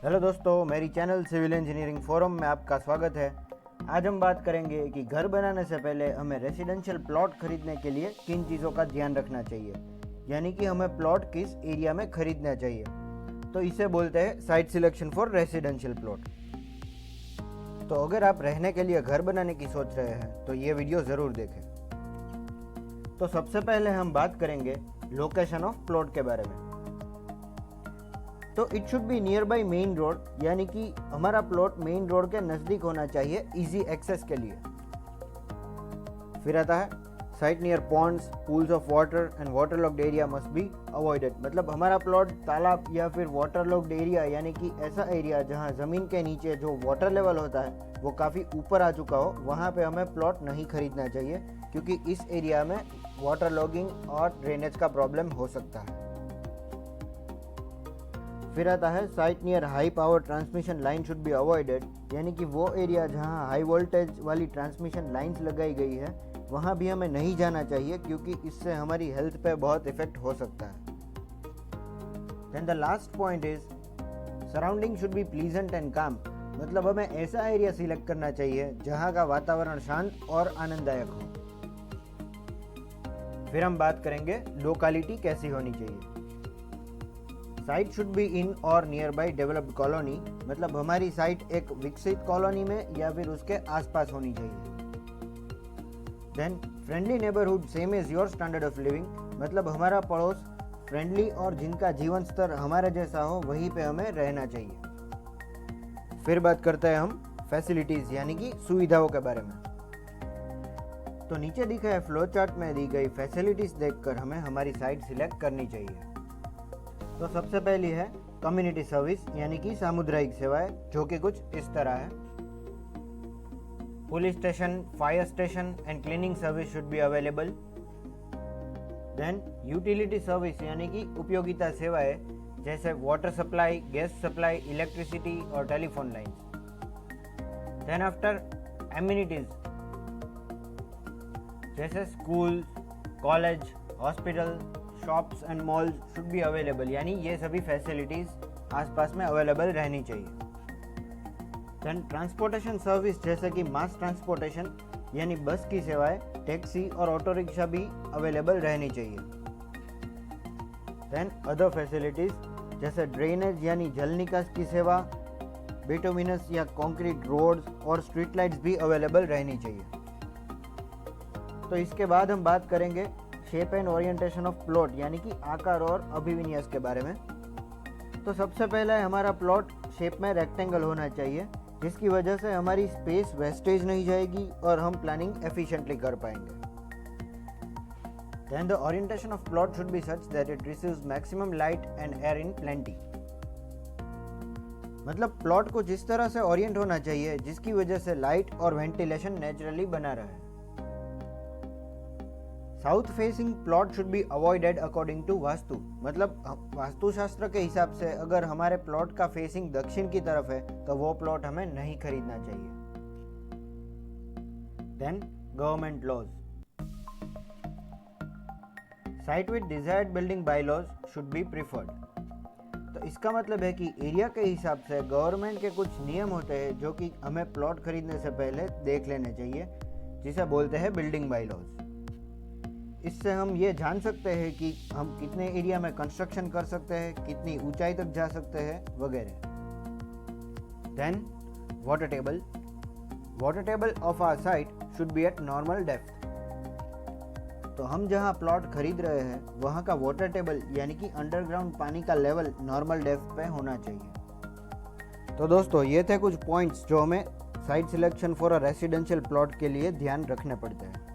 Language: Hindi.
हेलो दोस्तों, मेरी चैनल सिविल इंजीनियरिंग फोरम में आपका स्वागत है। आज हम बात करेंगे कि घर बनाने से पहले हमें रेसिडेंशियल प्लॉट खरीदने के लिए किन चीज़ों का ध्यान रखना चाहिए, यानी कि हमें प्लॉट किस एरिया में खरीदना चाहिए। तो इसे बोलते हैं site selection for residential plot. तो अगर आप रहने के लिए घर बनाने की सोच रहे हैं तो ये वीडियो ज़रूर देखें। तो सबसे पहले हम बात करेंगे लोकेशन ऑफ प्लॉट के बारे में। तो it should be near by main road, यानी कि हमारा प्लॉट मेन रोड के नज़दीक होना चाहिए इजी एक्सेस के लिए। फिर आता है site near ponds, pools of water and water logged area must be avoided. मतलब हमारा प्लॉट तालाब या फिर वाटर लॉक्ड एरिया, यानी कि ऐसा एरिया जहां ज़मीन के नीचे जो वाटर लेवल होता है वो काफ़ी ऊपर आ चुका हो, वहाँ पे हमें प्लॉट नहीं खरीदना चाहिए, क्योंकि इस एरिया में वाटर लॉगिंग और ड्रेनेज का प्रॉब्लम हो सकता है। फिर आता है site near high power transmission line should be avoided, यानी कि वो एरिया जहां हाई वोल्टेज वाली ट्रांसमिशन लाइंस लगाई गई है वहां भी हमें नहीं जाना चाहिए, क्योंकि इससे हमारी हेल्थ पे बहुत इफेक्ट हो सकता है। Then the last point is surrounding should be pleasant and calm. मतलब हमें ऐसा एरिया सिलेक्ट करना चाहिए जहां का वातावरण शांत और आनंददायक हो। फिर हम बात करेंगे लोकेलिटी कैसी होनी चाहिए। साइट शुड बी इन और नियर बाई डेवलप्ड कॉलोनी, मतलब हमारी साइट एक विकसित कॉलोनी में या फिर उसके आसपास होनी चाहिए। Then friendly neighbourhood same as your standard of living, मतलब हमारा पड़ोस फ्रेंडली और जिनका जीवन स्तर हमारे जैसा हो वहीं पे हमें रहना चाहिए। फिर बात करते हैं हम फैसिलिटीज यानी कि सुविधाओं के बारे में। तो नीचे दिखा है फ्लो चार्ट में दी गई फैसिलिटीज देखकर हमें हमारी साइट सिलेक्ट करनी चाहिए। तो सबसे पहली है कम्युनिटी सर्विस, यानी कि सामुदायिक सेवाएं, जो कि कुछ इस तरह है। Police station, fire station and cleaning service should be available. Then utility service, यानी कि उपयोगिता सेवाएं जैसे water supply, gas supply, electricity और telephone lines. Then after amenities जैसे school, college, hospital, shops and malls should be available, यानी ये सभी फैसिलिटीज़ आसपास में अवेलेबल रहनी चाहिए। देन ट्रांसपोर्टेशन सर्विस जैसे कि मास ट्रांसपोर्टेशन यानी बस की सेवाएं, टैक्सी और ऑटो रिक्शा भी अवेलेबल रहनी चाहिए। देन अदर फैसिलिटीज़ जैसे ड्रेनेज यानी जल निकास की सेवा, बिटुमिनस या कंक्रीट रोड्स और स्ट्रीट लाइट्स भी अवेलेबल रहनी चाहिए। तो इसके बाद हम बात करेंगे shape and orientation of plot, यानी कि आकार और अभिविन्यास के बारे में। तो सबसे पहला है हमारा प्लॉट शेप में रेक्टेंगल होना चाहिए, जिसकी वजह से हमारी स्पेस वेस्टेज नहीं जाएगी और हम प्लानिंग एफिशिएंटली कर पाएंगे। Then the orientation of plot should be such that it receives maximum light and air in plenty. मतलब प्लॉट को जिस तरह से ओरिएंट होना चाहिए जिसकी वजह से लाइट और वेंटिलेशन नेचुरली बना रहे। South facing plot should be avoided according to vastu, मतलब वास्तुशास्त्र के हिसाब से अगर हमारे प्लॉट का फेसिंग दक्षिण की तरफ है तो वो प्लॉट हमें नहीं खरीदना चाहिए। Then government laws, site with desired building bylaws should be preferred. तो इसका मतलब है कि एरिया के हिसाब से गवर्नमेंट के कुछ नियम होते हैं जो कि हमें प्लॉट खरीदने से पहले देख लेने चाहिए, जिसे बोलते हैं बिल्डिंग बायलॉज। इससे हम ये जान सकते हैं कि हम कितने एरिया में कंस्ट्रक्शन कर सकते हैं, कितनी ऊंचाई तक जा सकते हैं वगैरह। Then water table, water table of our site should be at normal depth. तो हम जहां प्लॉट खरीद रहे हैं वहां का वाटर टेबल यानी कि अंडरग्राउंड पानी का लेवल नॉर्मल डेप्थ पे होना चाहिए। तो दोस्तों ये थे कुछ पॉइंट्स जो हमें site selection for a residential plot के लिए ध्यान रखने पड़ते हैं।